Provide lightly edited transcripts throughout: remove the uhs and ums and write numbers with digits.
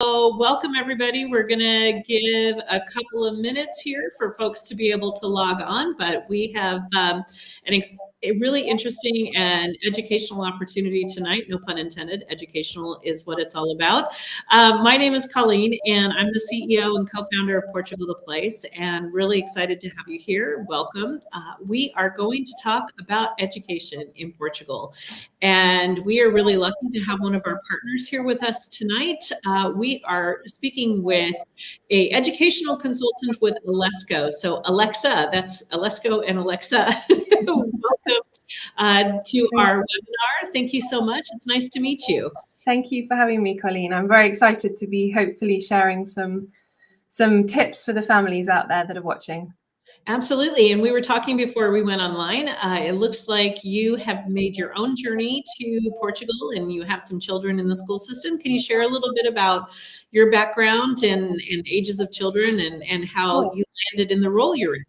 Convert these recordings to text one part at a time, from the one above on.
So welcome everybody. We're going to give a couple of minutes here for folks to be able to log on, but we have a really interesting and educational opportunity tonight. No pun intended. Educational is what it's all about. My name is Colleen, and I'm the CEO and co-founder of Portugal the Place, and really excited to have you here. Welcome. We are going to talk about education in Portugal, and we are really lucky to have one of our partners here with us tonight. We are speaking with a educational consultant with Alesco. So Alexa, that's Alesco and Alexa. Welcome to our webinar. Thank you so much. It's nice to meet you. Thank you for having me, Colleen. I'm very excited to be hopefully sharing some tips for the families out there that are watching. Absolutely. And we were talking before we went online. It looks like you have made your own journey to Portugal and you have some children in the school system. Can you share a little bit about your background and ages of children and how you landed in the role you're in?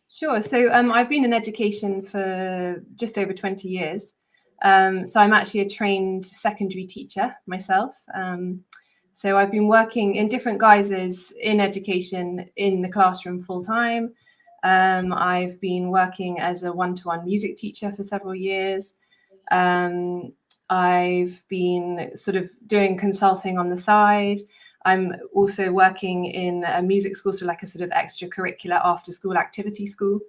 Sure. So I've been in education for just over 20 years. So I'm actually a trained secondary teacher myself. So I've been working in different guises in education in the classroom full time. I've been working as a one-to-one music teacher for several years. I've been sort of doing consulting on the side. I'm also working in a music school, so like a sort of extracurricular after-school activity school.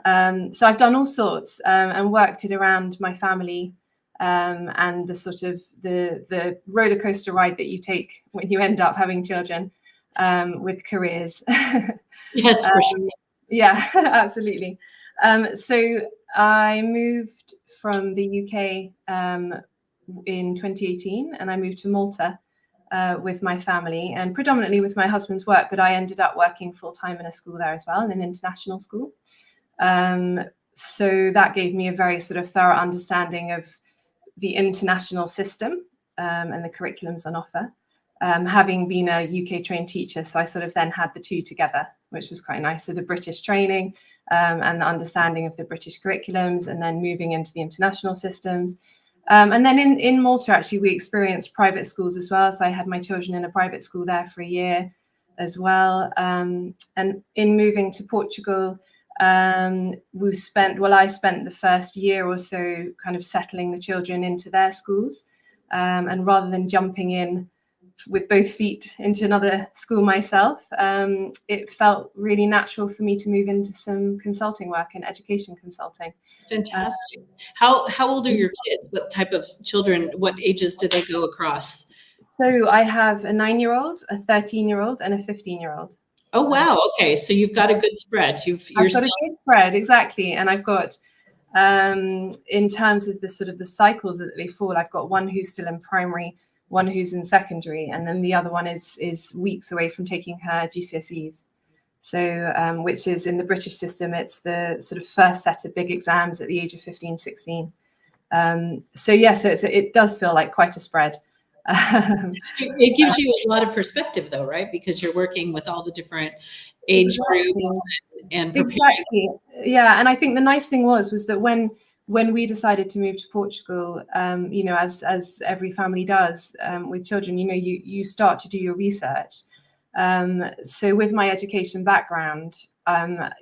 So I've done all sorts and worked it around my family and the sort of the roller coaster ride that you take when you end up having children with careers. Yes, for sure. Yeah, absolutely. So I moved from the UK in 2018, and I moved to Malta with my family and predominantly with my husband's work, but I ended up working full-time in a school there as well, in an international school. So that gave me a very sort of thorough understanding of the international system and the curriculums on offer. Having been a UK trained teacher, so I sort of then had the two together, which was quite nice. So the British training and the understanding of the British curriculums, and then moving into the international systems. And then in Malta, actually, we experienced private schools as well. So I had my children in a private school there for a year as well. And in moving to Portugal, I spent the first year or so kind of settling the children into their schools. And rather than jumping in with both feet into another school myself, it felt really natural for me to move into some consulting work and education consulting. Fantastic. How old are your kids? What type of children, what ages do they go across? So I have a 9-year-old, a 13-year-old, and a 15-year-old. Oh, wow. Okay. So you've got a good spread. I've got a good spread, exactly. And I've got, in terms of the sort of the cycles that they fall, I've got one who's still in primary, one who's in secondary, and then the other one is weeks away from taking her GCSEs. So, which is in the British system, it's the sort of first set of big exams at the age of 15, 16. So yeah, so it does feel like quite a spread. It gives you a lot of perspective though, right? Because you're working with all the different age groups and preparing. Exactly. Yeah. And I think the nice thing was that when we decided to move to Portugal, you know, as every family does with children, you know, you start to do your research. So with my education background,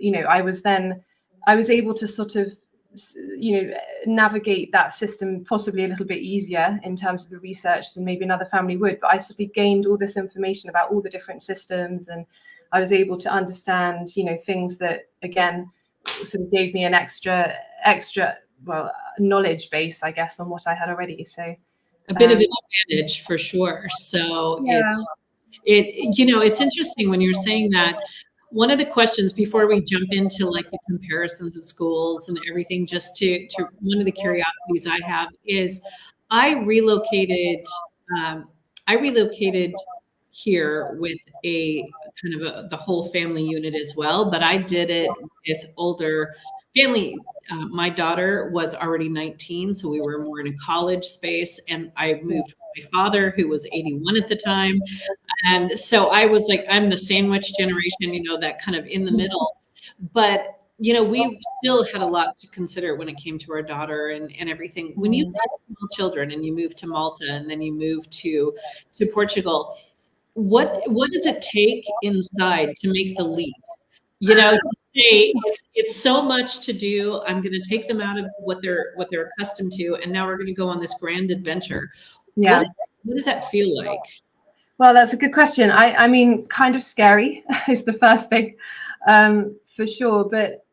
you know, I was able to sort of, you know, navigate that system possibly a little bit easier in terms of the research than maybe another family would. But I sort of gained all this information about all the different systems, and I was able to understand, you know, things that again sort of gave me an extra knowledge base, I guess, on what I had already. So a bit of an advantage for sure. So yeah. You know, it's interesting when you're saying that. One of the questions before we jump into like the comparisons of schools and everything, just to one of the curiosities I have is I relocated here with a kind of the whole family unit as well, but I did it with older family. My daughter was already 19, so we were more in a college space, and I moved with my father, who was 81 at the time. And so I was like, I'm the sandwich generation, you know, that kind of in the middle. But, you know, we still had a lot to consider when it came to our daughter and everything. When you have small children and you move to Malta and then you move to Portugal, what does it take inside to make the leap? You know, to say it's so much to do. I'm going to take them out of what they're accustomed to, and now we're going to go on this grand adventure. Yeah. What does that feel like? Well, that's a good question. I mean, kind of scary is the first thing, for sure. But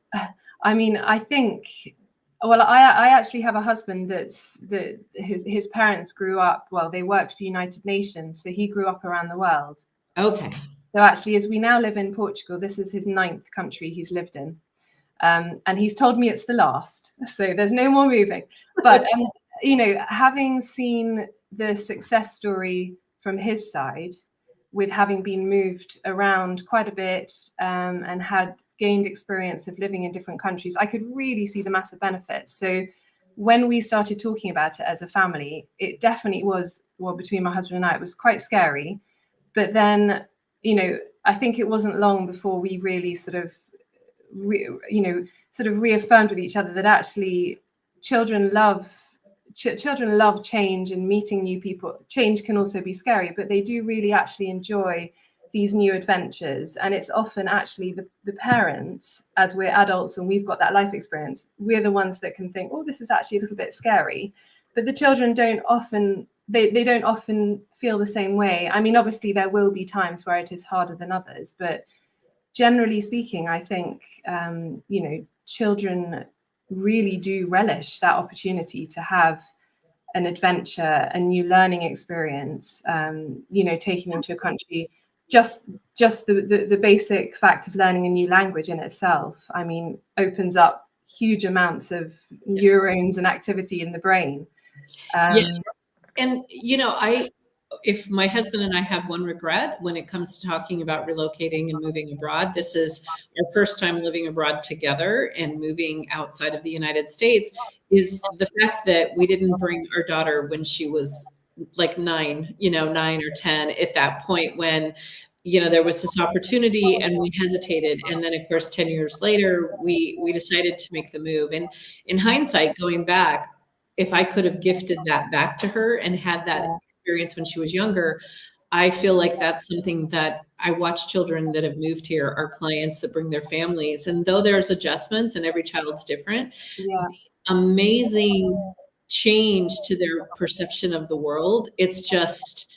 I mean, I think, well, I actually have a husband that his parents grew up, well, they worked for United Nations, so he grew up around the world. Okay. So actually, as we now live in Portugal, this is his 9th country he's lived in. And he's told me it's the last, so there's no more moving. But you know, having seen the success story from his side, with having been moved around quite a bit, and had gained experience of living in different countries, I could really see the massive benefits. So when we started talking about it as a family, it definitely was, well, between my husband and I, it was quite scary. But then, you know, I think it wasn't long before we really sort of reaffirmed with each other that actually children love change and meeting new people. Change can also be scary, but they do really actually enjoy these new adventures. And it's often actually the parents, as we're adults and we've got that life experience, we're the ones that can think, oh, this is actually a little bit scary. But the children don't often, they don't often feel the same way. I mean, obviously there will be times where it is harder than others, but generally speaking, I think, you know, children really do relish that opportunity to have an adventure, a new learning experience, you know, taking them to a country. Just the basic fact of learning a new language in itself, I mean, opens up huge amounts of neurons and activity in the brain. Yeah. And, you know, if my husband and I have one regret when it comes to talking about relocating and moving abroad, this is our first time living abroad together and moving outside of the United States, is the fact that we didn't bring our daughter when she was like 9, you know, 9 or 10, at that point when, you know, there was this opportunity and we hesitated. And then of course, 10 years later, we decided to make the move. And in hindsight, going back, if I could have gifted that back to her and had that experience when she was younger, I feel like that's something that I watch children that have moved here, our clients that bring their families. And though there's adjustments and every child's different, Yeah. amazing change to their perception of the world. It's just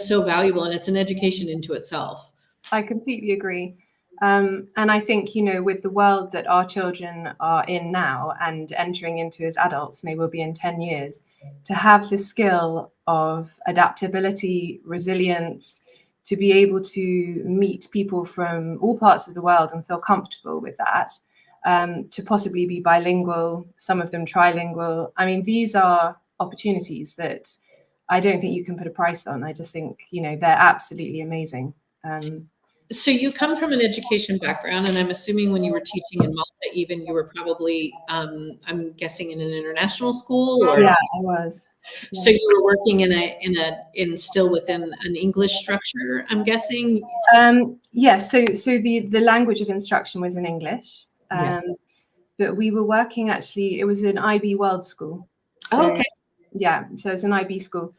so valuable, and it's an education into itself. I completely agree. And I think, you know, with the world that our children are in now and entering into as adults, and they will be in 10 years, to have the skill of adaptability, resilience, to be able to meet people from all parts of the world and feel comfortable with that, to possibly be bilingual, some of them trilingual. I mean, these are opportunities that I don't think you can put a price on. I just think, you know, they're absolutely amazing. So you come from an education background, and I'm assuming when you were teaching in Malta, even you were probably, I'm guessing, in an international school, or yeah, I was. Yeah. So you were working in still within an English structure, I'm guessing. Yes. So the language of instruction was in English, Yes. but we were working, actually, it was an IB World School. So, Okay. yeah, so it's an IB school.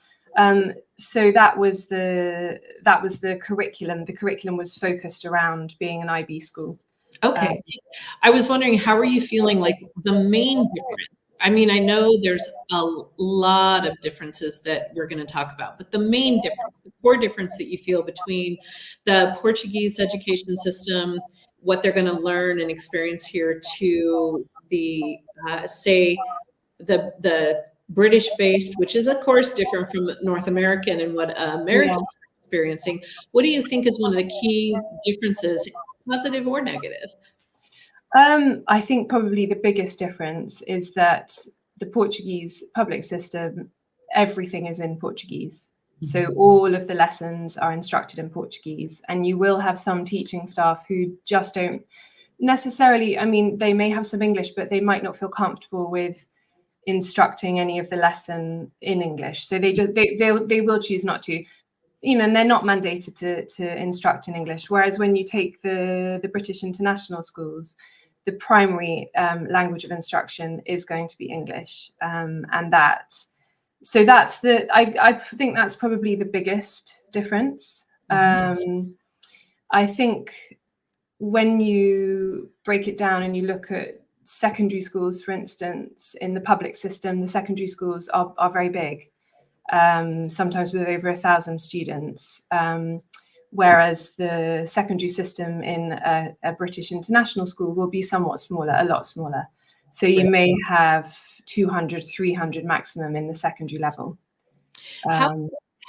So that was the curriculum. The curriculum was focused around being an IB school. Okay. I was wondering, how are you feeling, like the main difference? I mean, I know there's a lot of differences that we're going to talk about, but the main difference, the core difference that you feel between the Portuguese education system, what they're going to learn and experience here, to the, say, the British-based, which is of course different from North American and what Americans are experiencing. What do you think is one of the key differences, positive or negative? I think probably the biggest difference is that the Portuguese public system, everything is in Portuguese. So all of the lessons are instructed in Portuguese, and you will have some teaching staff who just don't necessarily, I mean, they may have some English, but they might not feel comfortable with instructing any of the lesson in English. So they will choose not to, you know, and they're not mandated to instruct in English. Whereas when you take the British international schools, the primary language of instruction is going to be English, and that So that's I think that's probably the biggest difference. I think when you break it down and you look at secondary schools, for instance, in the public system, the secondary schools are very big, sometimes with over 1,000 students, whereas the secondary system in a British international school will be somewhat smaller, a lot smaller. So you may have 200, 300 maximum in the secondary level.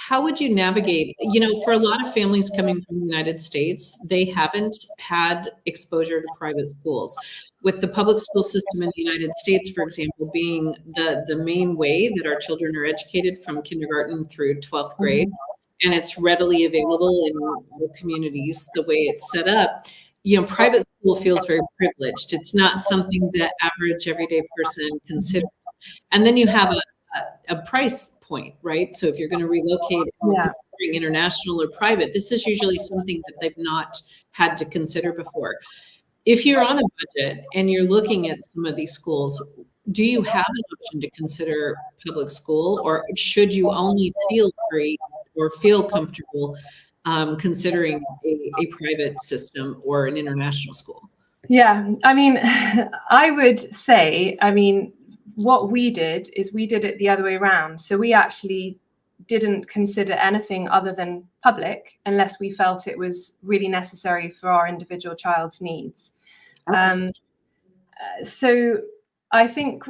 How would you navigate, for a lot of families coming from the United States, they haven't had exposure to private schools. With the public school system in the United States, for example, being the main way that our children are educated from kindergarten through 12th grade, and it's readily available in all communities, the way it's set up, private school feels very privileged. It's not something that average everyday person considers. And then you have a price point, right? So if you're going to relocate international or private, this is usually something that they've not had to consider before. If you're on a budget and you're looking at some of these schools, do you have an option to consider public school, or should you only feel free or feel comfortable considering a private system or an international school? Yeah, I mean, I would say, what we did is we did it the other way around. So we actually didn't consider anything other than public unless we felt it was really necessary for our individual child's needs. Okay. So I think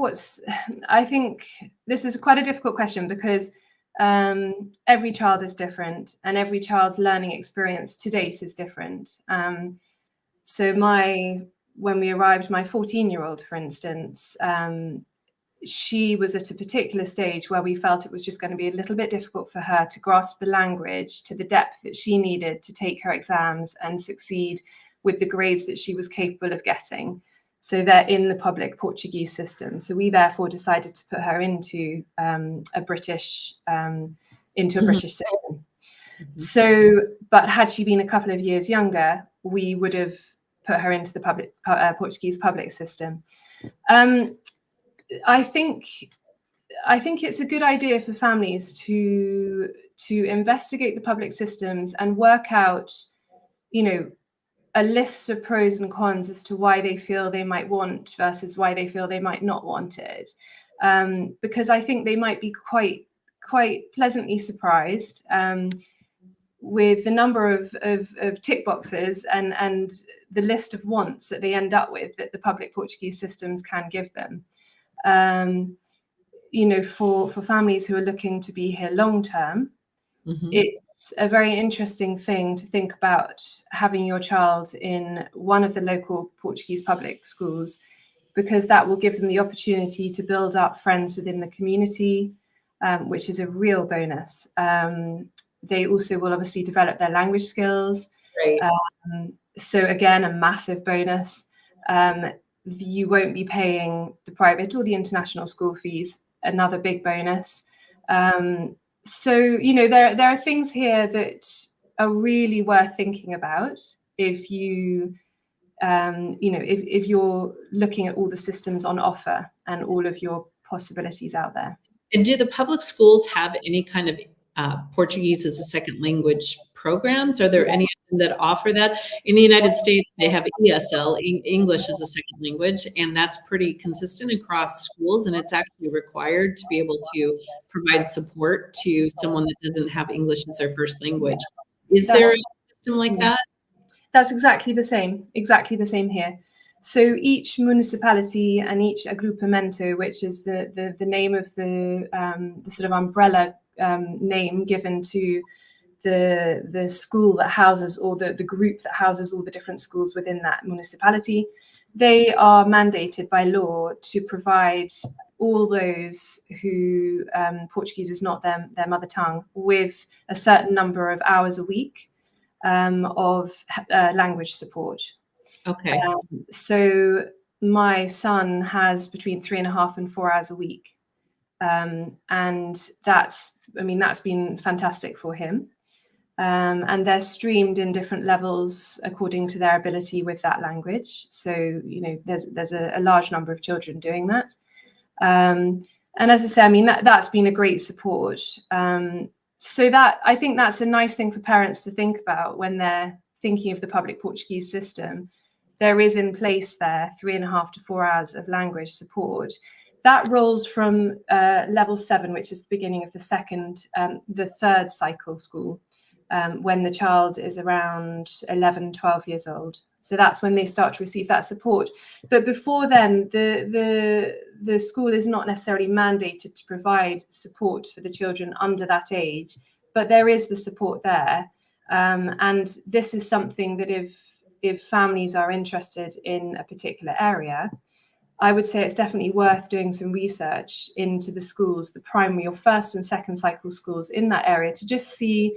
this is quite a difficult question because every child is different and every child's learning experience to date is different. So when we arrived, my 14-year-old, for instance, she was at a particular stage where we felt it was just going to be a little bit difficult for her to grasp the language to the depth that she needed to take her exams and succeed with the grades that she was capable of getting. So they're in the public Portuguese system. So we therefore decided to put her into a British system. So, but had she been a couple of years younger, we would have put her into the public Portuguese public system. I think it's a good idea for families to investigate the public systems and work out, a list of pros and cons as to why they feel they might want versus why they feel they might not want it. Because I think they might be quite pleasantly surprised with the number of tick boxes and the list of wants that they end up with that the public Portuguese systems can give them. For families who are looking to be here long term, it's a very interesting thing to think about having your child in one of the local Portuguese public schools, because that will give them the opportunity to build up friends within the community, which is a real bonus. They also will obviously develop their language skills. Right. So again, a massive bonus. You won't be paying the private or the international school fees, another big bonus. So, there are things here that are really worth thinking about if you, if you're looking at all the systems on offer and all of your possibilities out there. And do the public schools have any kind of Portuguese as a second language programs? Are there any of them that offer that? In the United States, they have ESL, English as a second language, and that's pretty consistent across schools, and it's actually required to be able to provide support to someone that doesn't have English as their first language. Is there a system like that? That's exactly the same here. So each municipality and each agrupamento, which is the name of the sort of umbrella name given to the school that houses, or the group that houses all the different schools within that municipality, they are mandated by law to provide all those who Portuguese is not their mother tongue with a certain number of hours a week of language support. Okay. So my son has between 3.5 and 4 hours a week. And that's been fantastic for him. And they're streamed in different levels according to their ability with that language. So, there's a large number of children doing that. as I say, I mean, that's been a great support. So that, I think that's a nice thing for parents to think about when they're thinking of the public Portuguese system. There is in place there 3.5 to 4 hours of language support. That rolls from level 7, which is the beginning of the third cycle school, when the child is around 11, 12 years old. So that's when they start to receive that support. But before then, the school is not necessarily mandated to provide support for the children under that age, but there is the support there. And this is something that if families are interested in a particular area, I would say it's definitely worth doing some research into the schools, the primary or first and second cycle schools in that area, to just see,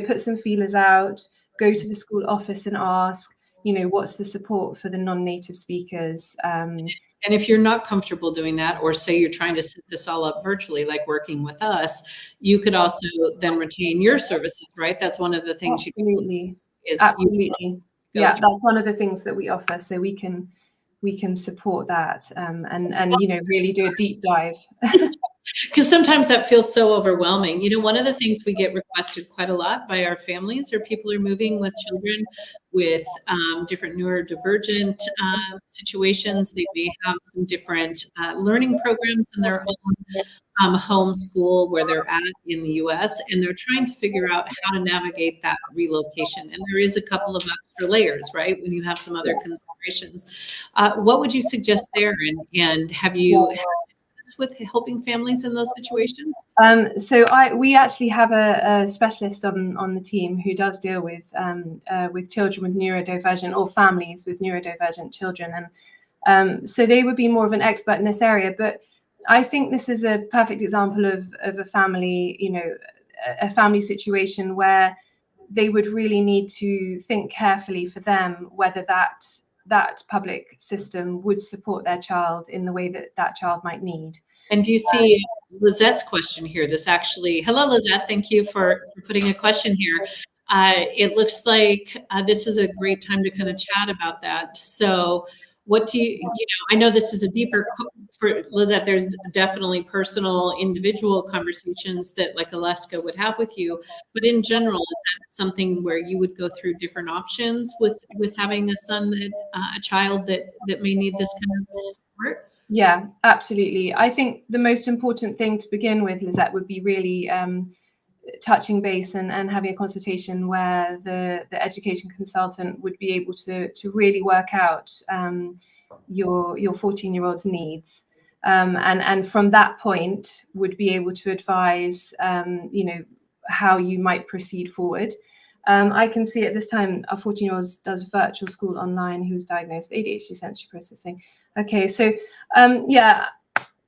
put some feelers out, go to the school office and ask, what's the support for the non-native speakers? And if you're not comfortable doing that, or say you're trying to set this all up virtually, like working with us, you could also then retain your services, right? That's one of the things Absolutely. Yeah, that's one of the things that we offer, so we can support that, and really do a deep dive. Because sometimes that feels so overwhelming. One of the things we get requested quite a lot by our families are people are moving with children with different neurodivergent situations. They may have some different learning programs in their own home school where they're at in the US, and they're trying to figure out how to navigate that relocation. And there is a couple of extra layers, right, when you have some other considerations. What would you suggest there? And have you with helping families in those situations? So we actually have a specialist on the team who does deal with children with neurodivergent, or families with neurodivergent children, and so they would be more of an expert in this area. But I think this is a perfect example of a family, a family situation where they would really need to think carefully for them whether that public system would support their child in the way that child might need. And do you see Lizette's question here? Hello, Lizette. Thank you for putting a question here. It looks like this is a great time to kind of chat about that. So what do I know this is a deeper, for Lizette, there's definitely personal, individual conversations that like Aleska would have with you, but in general, is that something where you would go through different options with having a child that may need this kind of support? Yeah, absolutely. I think the most important thing to begin with, Lizette, would be really touching base and having a consultation where the education consultant would be able to really work out your 14-year-old's needs, and from that point would be able to advise how you might proceed forward. I can see at this time our 14-year-old does virtual school online, who was diagnosed with ADHD sensory processing. Okay, so yeah,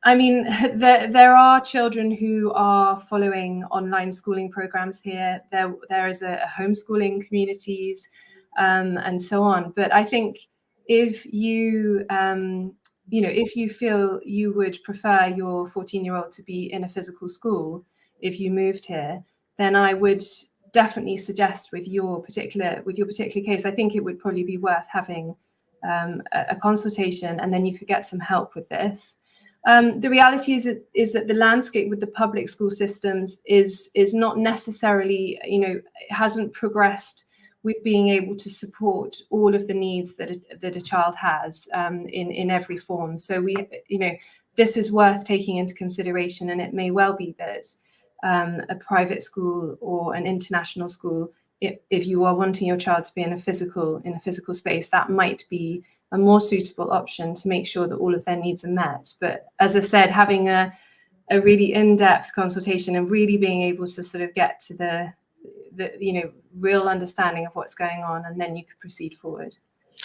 I mean, there are children who are following online schooling programs here. There is a homeschooling communities, and so on. But I think if you if you feel you would prefer your 14-year-old to be in a physical school if you moved here, then I would definitely suggest with your particular case, I think it would probably be worth having a consultation, and then you could get some help with this. The reality is that the landscape with the public school systems is not necessarily, it hasn't progressed with being able to support all of the needs that a child has in every form. So this is worth taking into consideration, and it may well be that a private school or an international school, if you are wanting your child to be in a physical space, that might be a more suitable option to make sure that all of their needs are met. But as I said, having a really in-depth consultation and really being able to sort of get to the real understanding of what's going on, and then you could proceed forward.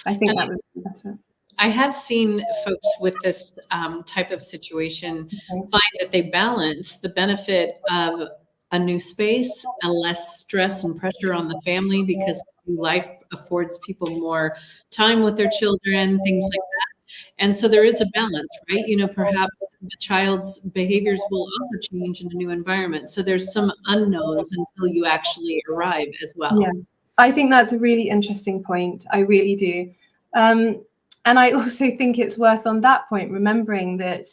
I think that would be better. I have seen folks with this type of situation find that they balance the benefit of a new space and less stress and pressure on the family, because life affords people more time with their children, things like that. And so there is a balance, right? Perhaps the child's behaviors will also change in a new environment. So there's some unknowns until you actually arrive as well. Yeah, I think that's a really interesting point. I really do. And I also think it's worth on that point remembering that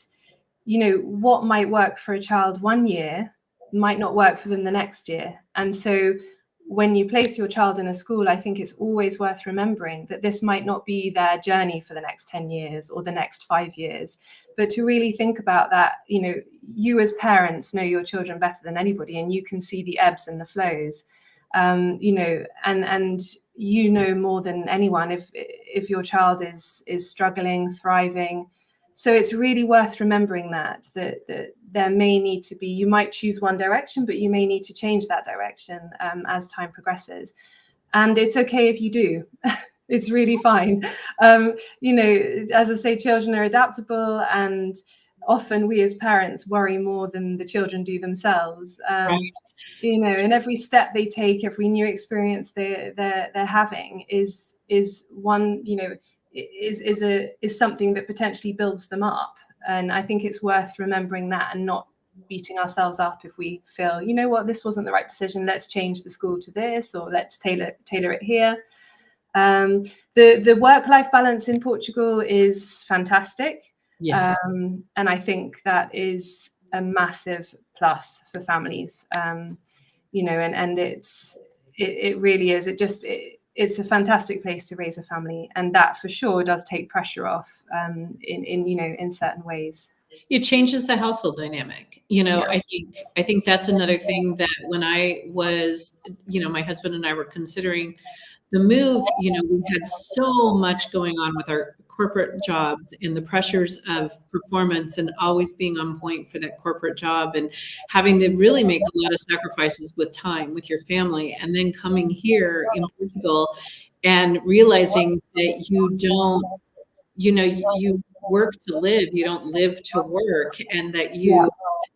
what might work for a child one year might not work for them the next year. And so when you place your child in a school, I think it's always worth remembering that this might not be their journey for the next 10 years or the next 5 years, but to really think about that. You as parents know your children better than anybody, and you can see the ebbs and the flows, and more than anyone if your child is struggling, thriving. So it's really worth remembering that there may need to be, you might choose one direction, but you may need to change that direction as time progresses. And it's okay if you do. It's really fine. As I say, children are adaptable, and often we as parents worry more than the children do themselves. Right. And every step they take, every new experience they're having is one, is something that potentially builds them up. And I think it's worth remembering that and not beating ourselves up if we feel, this wasn't the right decision, let's change the school to this, or let's tailor it here. The work-life balance in Portugal is fantastic. Yes. And I think that is a massive plus for families. And it really is. It's a fantastic place to raise a family, and that for sure does take pressure off in certain ways. It changes the household dynamic. Yeah. I think that's another thing that when I was, my husband and I were considering the move, we had so much going on with our corporate jobs and the pressures of performance and always being on point for that corporate job and having to really make a lot of sacrifices with time with your family. And then coming here in Portugal and realizing that you don't, you work to live, you don't live to work, and that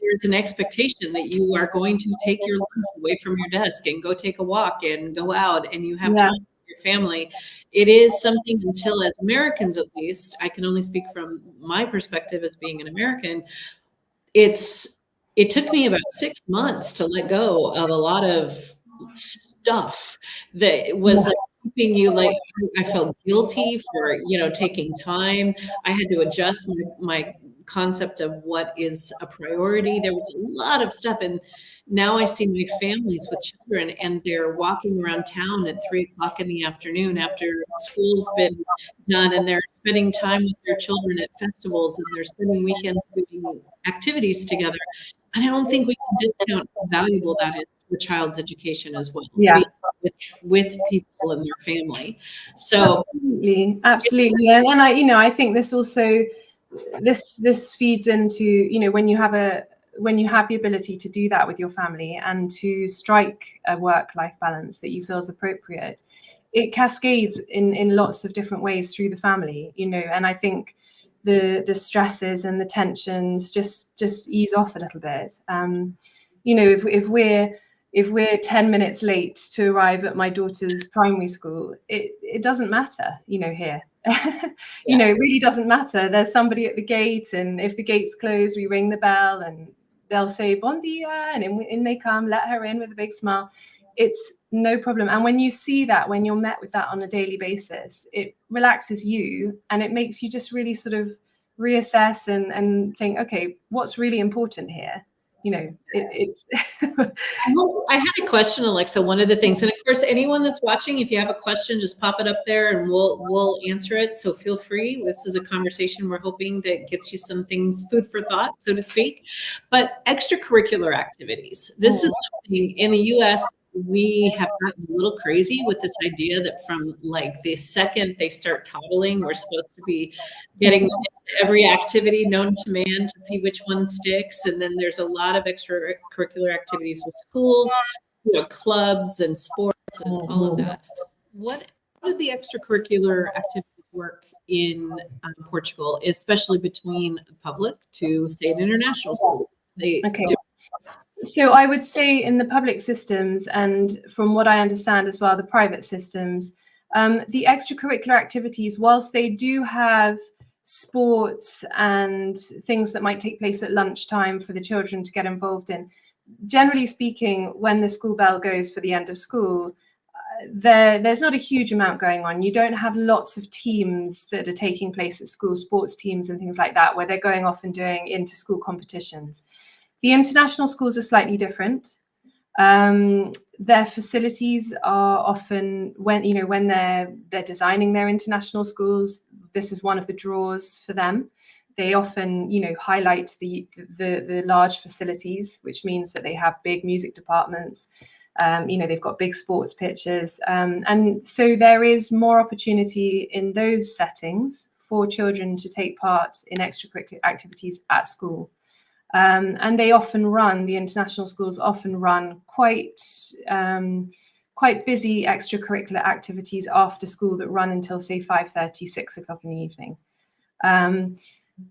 there's an expectation that you are going to take your lunch away from your desk and go take a walk and go out, and you have time with your family. It is something, until as Americans, at least, I can only speak from my perspective as being an American, it took me about 6 months to let go of a lot of stuff that was keeping you, I felt guilty for, taking time. I had to adjust my concept of what is a priority. There was a lot of stuff. And now I see my families with children, and they're walking around town at 3:00 in the afternoon after school's been done, and they're spending time with their children at festivals, and they're spending weekends doing activities together. And I don't think we can discount how valuable that is for a child's education as well. Yeah. With people and their family. So absolutely. And I think this also, this feeds into, when you have the ability to do that with your family and to strike a work-life balance that you feel is appropriate, it cascades in lots of different ways through the family, and I think the stresses and the tensions just ease off a little bit. If we're 10 minutes late to arrive at my daughter's primary school, it doesn't matter, here. It really doesn't matter. There's somebody at the gate, and if the gate's closed, we ring the bell and they'll say bon dia, and in they come, let her in with a big smile. It's no problem. And when you see that, when you're met with that on a daily basis, it relaxes you, and it makes you just really sort of reassess and think, okay, what's really important here? I had a question, Alexa. One of the things, and of course, anyone that's watching, if you have a question, just pop it up there and we'll answer it. So feel free. This is a conversation we're hoping that gets you some things, food for thought, so to speak. But extracurricular activities. This is something in the US, we have gotten a little crazy with this idea that from the second they start toddling, we're supposed to be getting every activity known to man to see which one sticks. And then there's a lot of extracurricular activities with schools, clubs and sports and all of that. How do the extracurricular activities work in Portugal, especially between public to, say, an international school? So I would say in the public systems, and from what I understand as well, the private systems, the extracurricular activities, whilst they do have sports and things that might take place at lunchtime for the children to get involved in, generally speaking, when the school bell goes for the end of school, there's not a huge amount going on. You don't have lots of teams that are taking place at school, sports teams and things like that, where they're going off and doing inter-school competitions. The international schools are slightly different. Their facilities are often, when they're designing their international schools, this is one of the draws for them. They often, highlight the large facilities, which means that they have big music departments. They've got big sports pitches. And so there is more opportunity in those settings for children to take part in extracurricular activities at school. And they often run, the international schools often run quite busy extracurricular activities after school that run until, say, 5:30, 6 o'clock in the evening.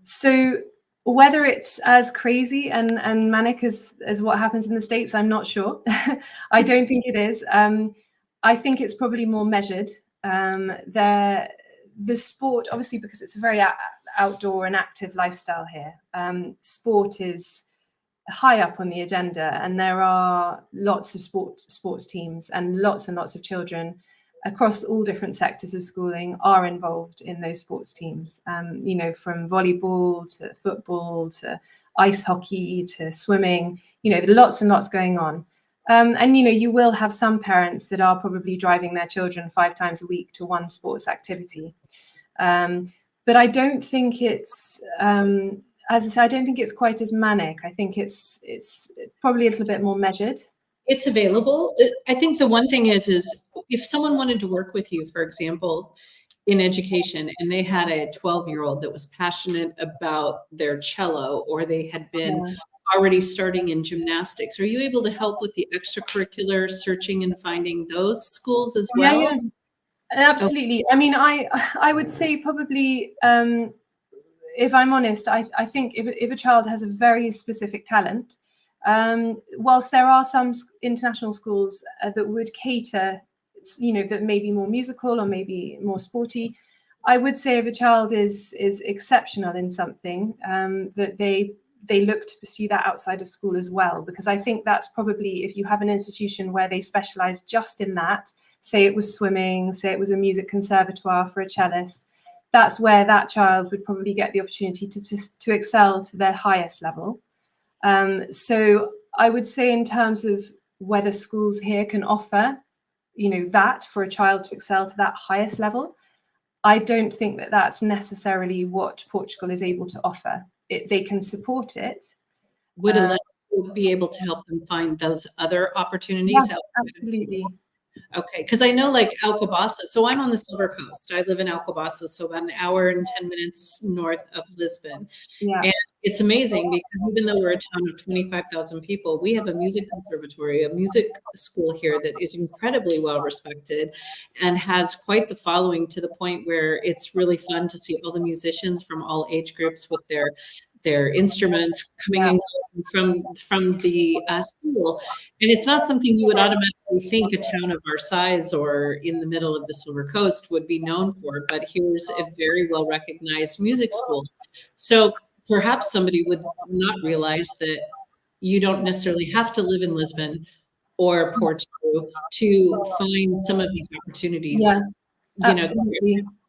So whether it's as crazy and manic as what happens in the States, I'm not sure. I don't think it is. I think it's probably more measured. The sport, obviously, because it's a very outdoor and active lifestyle here, sport is high up on the agenda, and there are lots of sports teams, and lots of children across all different sectors of schooling are involved in those sports teams, from volleyball to football to ice hockey to swimming, there are lots and lots going on. And you will have some parents that are probably driving their children 5 times a week to one sports activity. But I don't think it's, as I said, I don't think it's quite as manic. I think it's probably a little bit more measured. It's available. I think the one thing is if someone wanted to work with you, for example, in education, and they had a 12-year-old that was passionate about their cello, or they had been already starting in gymnastics, are you able to help with the extracurricular searching and finding those schools as well? Yeah. Absolutely. I mean, I would say probably, if I'm honest, I think if a child has a very specific talent, whilst there are some international schools that would cater, that may be more musical or maybe more sporty, I would say if a child is exceptional in something, that they look to pursue that outside of school as well, because I think that's probably, if you have an institution where they specialize just in that, say it was swimming, say it was a music conservatoire for a cellist, that's where that child would probably get the opportunity to excel to their highest level. So I would say, in terms of whether schools here can offer, that for a child to excel to that highest level, I don't think that that's necessarily what Portugal is able to offer. They can support it. Would a lecturer be able to help them find those other opportunities? Yeah, absolutely. Okay, because I know like Alcobaça. So I'm on the Silver Coast. I live in Alcobaça, so about an hour and 10 minutes north of Lisbon. Yeah. And it's amazing because even though we're a town of 25,000 people, we have a music conservatory, a music school here that is incredibly well respected and has quite the following, to the point where it's really fun to see all the musicians from all age groups with their instruments coming in from the school. And it's not something you would automatically think a town of our size or in the middle of the Silver Coast would be known for, but here's a very well recognized music school. So perhaps somebody would not realize that you don't necessarily have to live in Lisbon or Portugal to find some of these opportunities,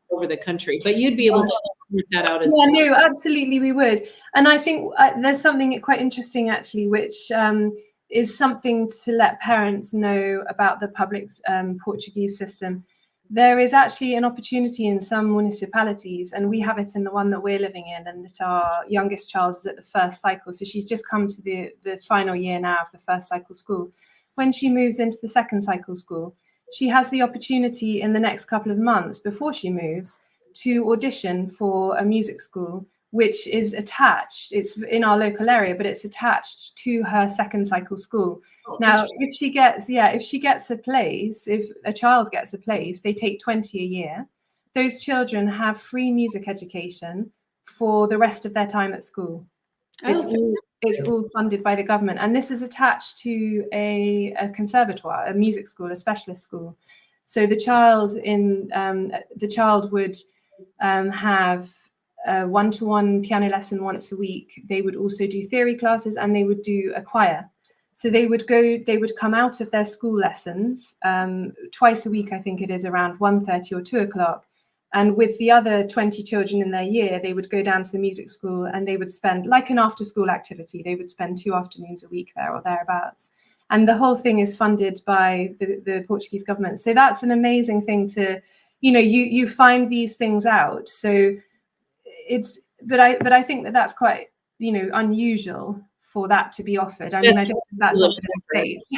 over the country, but you'd be able to work that out as well. No, absolutely, we would. And I think there's something quite interesting, actually, which is something to let parents know about the public Portuguese system. There is actually an opportunity in some municipalities, and we have it in the one that we're living in, and that our youngest child is at the first cycle. So she's just come to the final year now of the first cycle school. When she moves into the second cycle school, she has the opportunity in the next couple of months before she moves to audition for a music school, which is attached. It's in our local area, but it's attached to her second cycle school. Now, if she gets a place, if a child gets a place, they take 20 a year. Those children have free music education for the rest of their time at school. It's all funded by the government, and this is attached to a conservatoire, a music school, a specialist school. So the child would have a one-to-one piano lesson once a week. They would also do theory classes, and they would do a choir. So they would come out of their school lessons twice a week, I think it is, around 1:30 or 2 o'clock. And with the other 20 children in their year, they would go down to the music school and they would spend, like an after school activity, they would spend 2 afternoons a week there or thereabouts. And the whole thing is funded by the Portuguese government. So that's an amazing thing to, you find these things out. So but I think that's quite, unusual for that to be offered. I mean, I don't think that's offered in the States.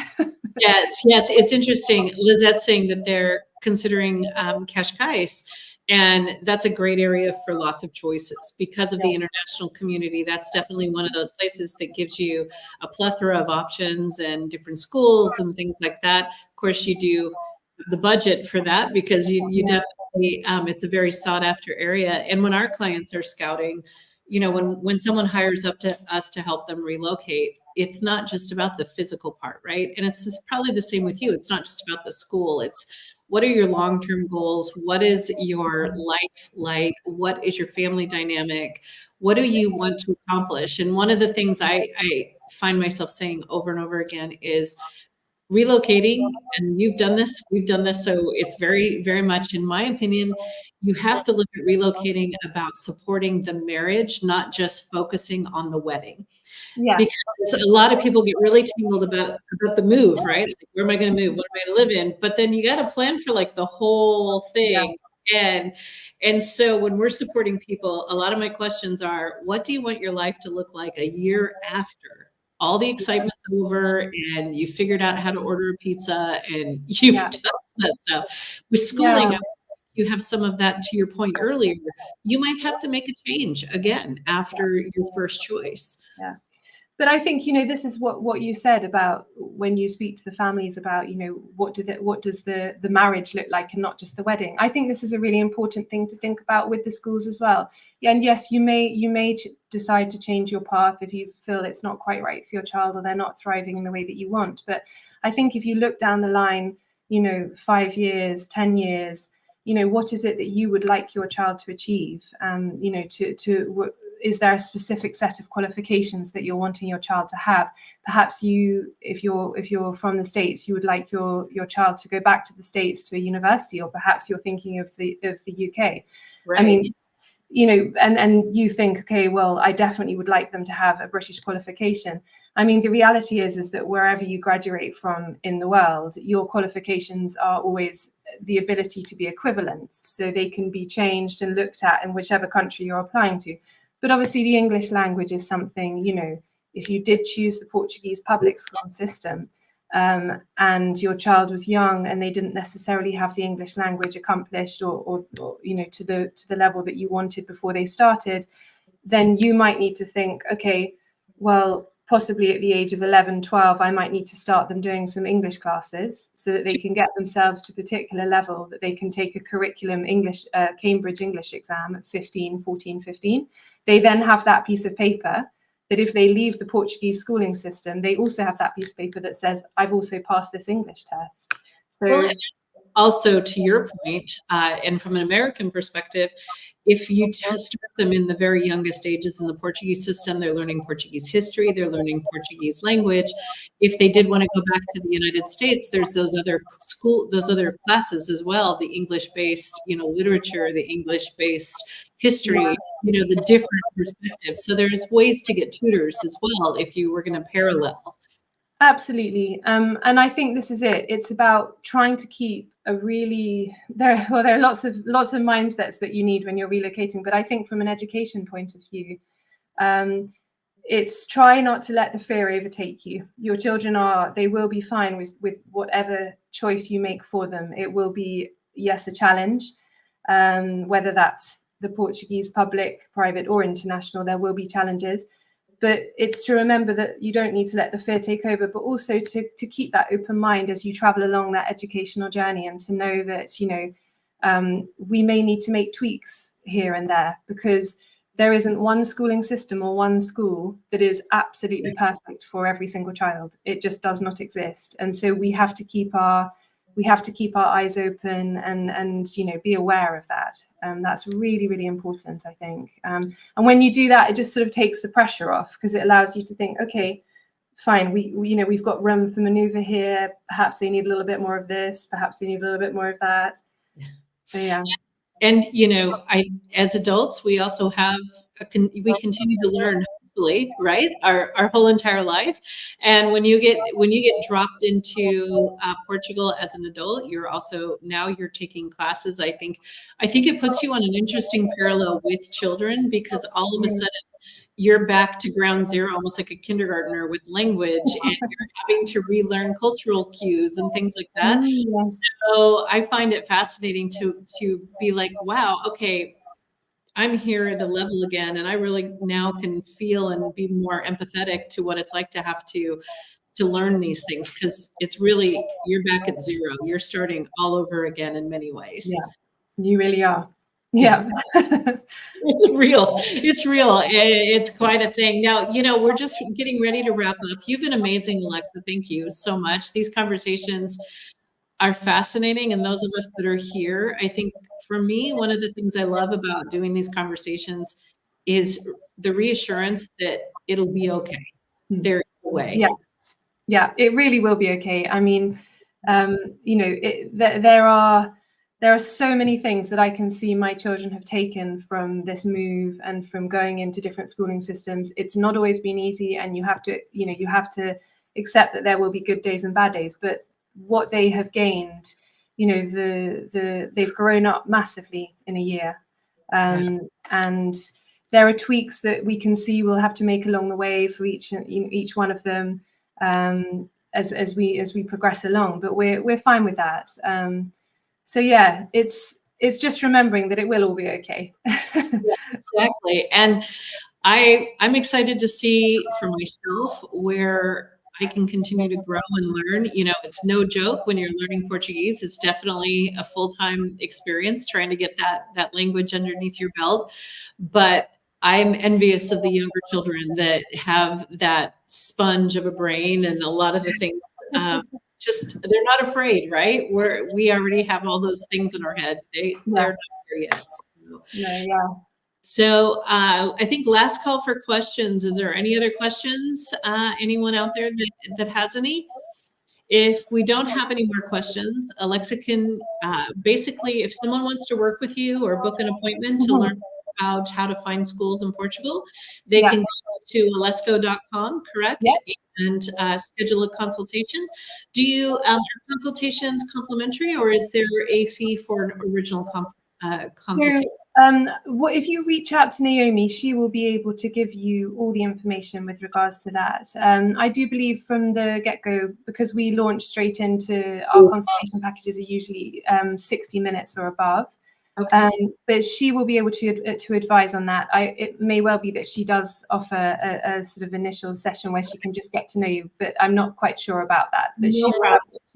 Yes, it's interesting. Lizette's saying that they're considering Cascais, and that's a great area for lots of choices because of the international community. That's definitely one of those places that gives you a plethora of options and different schools and things like that. Of course, you do the budget for that because you definitely, it's a very sought after area. And when our clients are scouting, when someone hires up to us to help them relocate, it's not just about the physical part, right? And it's probably the same with you. It's not just about the school. It's what are your long-term goals? What is your life like? What is your family dynamic? What do you want to accomplish? And one of the things I find myself saying over and over again is relocating, and you've done this, we've done this. So it's very, very much, in my opinion, you have to look at relocating about supporting the marriage, not just focusing on the wedding. Yeah. Because a lot of people get really tangled about the move, right? Like, where am I going to move? What am I going to live in? But then you got to plan for like the whole thing. Yeah. And so when we're supporting people, a lot of my questions are, what do you want your life to look like a year after all the excitement's over and you figured out how to order a pizza and you've done that stuff? With schooling, you have some of that, to your point earlier, you might have to make a change again after your first choice. Yeah. But I think, this is what you said about when you speak to the families about, what does the marriage look like and not just the wedding. I think this is a really important thing to think about with the schools as well. Yeah, and yes, you may decide to change your path if you feel it's not quite right for your child or they're not thriving in the way that you want. But I think if you look down the line, 5 years, 10 years, what is it that you would like your child to achieve? Is there a specific set of qualifications that you're wanting your child to have? Perhaps if you're from the States, you would like your child to go back to the States to a university, or perhaps you're thinking of the UK. Right. I mean, and you think, okay, well, I definitely would like them to have a British qualification. I mean, the reality is that wherever you graduate from in the world, your qualifications are always the ability to be equivalent, so they can be changed and looked at in whichever country you're applying to. But obviously the English language is something, if you did choose the Portuguese public school system and your child was young and they didn't necessarily have the English language accomplished or to the level that you wanted before they started, then you might need to think, okay, well, possibly at the age of 11, 12, I might need to start them doing some English classes so that they can get themselves to a particular level that they can take a curriculum English, Cambridge English exam at 14, 15. They then have that piece of paper that if they leave the Portuguese schooling system, they also have that piece of paper that says, I've also passed this English test. So also, to your point, and from an American perspective, if you start them in the very youngest ages in the Portuguese system, they're learning Portuguese history, they're learning Portuguese language. If they did want to go back to the United States, there's those other classes as well, the English-based, literature, the English-based history, the different perspectives. So there's ways to get tutors as well if you were going to parallel. Absolutely. And I think this is it. It's about trying to keep there are lots of mindsets that you need when you're relocating. But I think from an education point of view, it's try not to let the fear overtake you. Your children they will be fine with whatever choice you make for them. It will be, yes, a challenge, whether that's the Portuguese public, private or international, there will be challenges. But it's to remember that you don't need to let the fear take over, but also to keep that open mind as you travel along that educational journey, and to know that, we may need to make tweaks here and there, because there isn't one schooling system or one school that is absolutely perfect for every single child. It just does not exist. And so we have to keep our eyes open and be aware of that. That's really, really important, I think. And when you do that, it just sort of takes the pressure off, because it allows you to think, okay, fine, we've got room for maneuver here. Perhaps they need a little bit more of this. Perhaps they need a little bit more of that. So yeah. And as adults, we also have we continue to learn, hopefully, right, our whole entire life. And when you get dropped into Portugal as an adult, you're taking classes. I think it puts you on an interesting parallel with children, because all of a sudden you're back to ground zero, almost like a kindergartner with language, and you're having to relearn cultural cues and things like that. Yes. So I find it fascinating to be like, wow, okay, I'm here at a level again, and I really now can feel and be more empathetic to what it's like to have to learn these things, because it's really, you're back at zero. You're starting all over again in many ways. Yeah, you really are. Yeah. It's real. It's real. It's quite a thing. Now, we're just getting ready to wrap up. You've been amazing, Alexa. Thank you so much. These conversations are fascinating. And those of us that are here, I think for me, one of the things I love about doing these conversations is the reassurance that it'll be okay. There's a way. Yeah. Yeah, it really will be okay. I mean, there are so many things that I can see my children have taken from this move and from going into different schooling systems. It's not always been easy, and you have to accept that there will be good days and bad days. But what they have gained, they've grown up massively in a year, and there are tweaks that we can see we'll have to make along the way for each one of them. As we progress along, but we're fine with that. So yeah, it's just remembering that it will all be okay. Yeah, exactly. And I'm excited to see for myself where I can continue to grow and learn. It's no joke when you're learning Portuguese. It's definitely a full-time experience trying to get that language underneath your belt. But I'm envious of the younger children that have that sponge of a brain and a lot of the things. They're not afraid, right? We already have all those things in our head. They're not there yet. So. Yeah. So I think last call for questions. Is there any other questions? Anyone out there that has any? If we don't have any more questions, Alexa can basically, if someone wants to work with you or book an appointment to learn about how to find schools in Portugal, they can go to alesco.com, correct? Yep. And schedule a consultation. Are consultations complimentary, or is there a fee for an original consultation? If you reach out to Naomi, she will be able to give you all the information with regards to that. I do believe from the get-go, because we launch straight into our consultation packages are usually 60 minutes or above. Okay. But she will be able to advise on that. It may well be that she does offer a sort of initial session where she can just get to know you, but I'm not quite sure about that. But she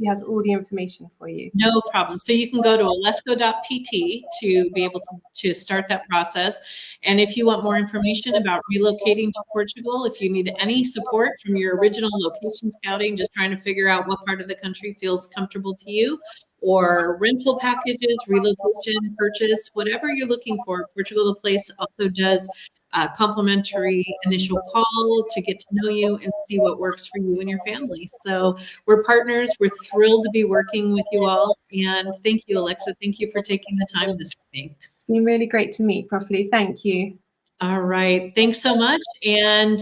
has all the information for you. No problem. So you can go to alesco.pt to be able to start that process. And if you want more information about relocating to Portugal, if you need any support from your original location scouting, just trying to figure out what part of the country feels comfortable to you, or rental packages, relocation, purchase, whatever you're looking for, Portugal the Place also does a complimentary initial call to get to know you and see what works for you and your family. So we're partners. We're thrilled to be working with you all. And thank you, Alexa. Thank you for taking the time this evening. It's been really great to meet properly. Thank you. All right. Thanks so much. And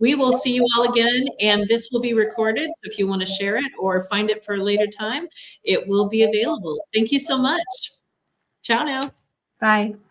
we will see you all again. And this will be recorded. So if you want to share it or find it for a later time, it will be available. Thank you so much. Ciao now. Bye.